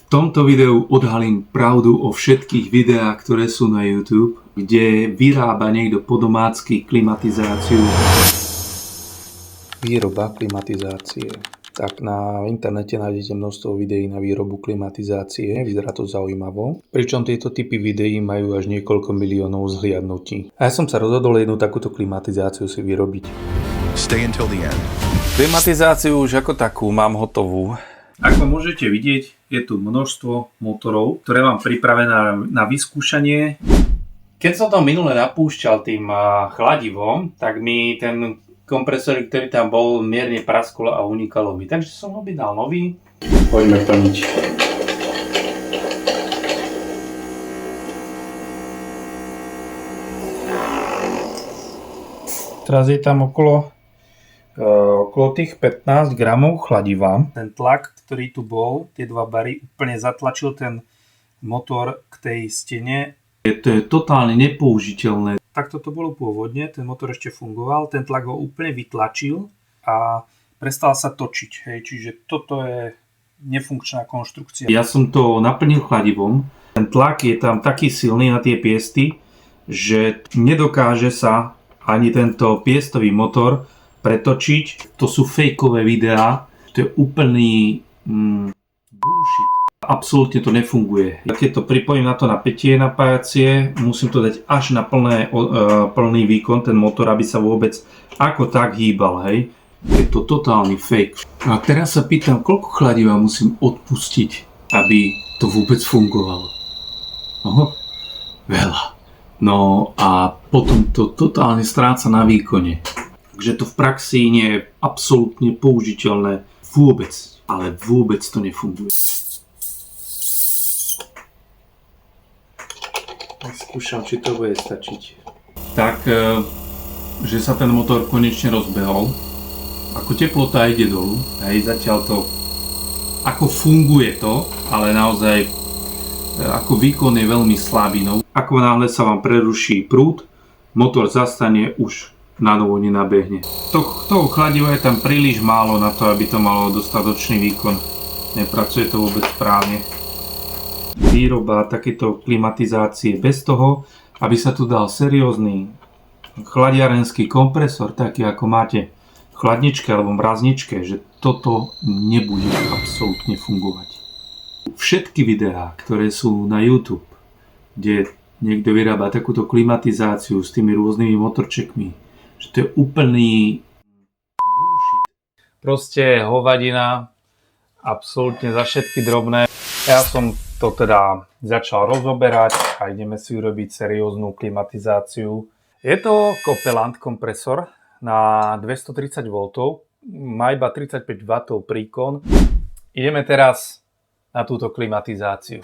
V tomto videu odhalím pravdu o všetkých videách, ktoré sú na YouTube, kde vyrába niekto po domácky klimatizáciu. Výroba klimatizácie. Tak na internete nájdete množstvo videí na výrobu klimatizácie, vyzerá to zaujímavo. Pričom tieto typy videí majú až niekoľko miliónov zhliadnutí. A ja som sa rozhodol jednu takúto klimatizáciu si vyrobiť. Stay until the end. Klimatizáciu už ako takú mám hotovú. Ako môžete vidieť, je tu množstvo motorov, ktoré mám pripravené na vyskúšanie. Keď som to minule napúšťal tým chladivom, tak mi ten kompresor, ktorý tam bol, mierne praskol a unikalo mi. Takže som objednal nový. Poďme plniť. Teraz je tam okolo tých 15 gramov chladiva. Ten tlak, ktorý tu bol, tie dva bary, úplne zatlačil ten motor k tej stene. To je totálne nepoužiteľné. Takto to bolo pôvodne, ten motor ešte fungoval, ten tlak ho úplne vytlačil a prestal sa točiť. Hej. Čiže toto je nefunkčná konštrukcia. Ja som to naplnil chladivom. Ten tlak je tam taký silný na tie piesty, že nedokáže sa ani tento piestový motor pretočiť. To sú fejkové videá. To je úplný bullshit. Absolútne to nefunguje. Keď to pripojím na to napätie napájacie, musím to dať až na plný výkon, ten motor, aby sa vôbec ako tak hýbal. Hej. Je to totálny fake. A teraz sa pýtam, koľko chladiva musím odpustiť, aby to vôbec fungovalo. Veľa. No a potom to totálne stráca na výkone. Takže to v praxi nie je absolútne použiteľné vôbec, ale vôbec to nefunguje. Skúšam, či to bude stačiť. Tak, že sa ten motor konečne rozbehol. Ako teplota ide dolu, hej, zatiaľ to, ako funguje to, ale naozaj ako výkon je veľmi slabý. No, ako náhle sa vám preruší prúd, motor zastane, už na novo nenabehne. Toho chladiva je tam príliš málo na to, aby to malo dostatočný výkon. Nepracuje to vôbec správne. Výroba takéto klimatizácie bez toho, aby sa tu dal seriózny chladiarenský kompresor, taký ako máte v chladničke alebo mrazničke, že toto nebude absolútne fungovať. Všetky videá, ktoré sú na YouTube, kde niekto vyrába takúto klimatizáciu s tými rôznymi motorčekmi, že to je úplný bullshit. Proste hovadina, absolútne za všetky drobné. Ja som to teda začal rozoberať a ideme si urobiť serióznu klimatizáciu. Je to Copeland kompresor na 230 V, má iba 35 W príkon. Ideme teraz na túto klimatizáciu.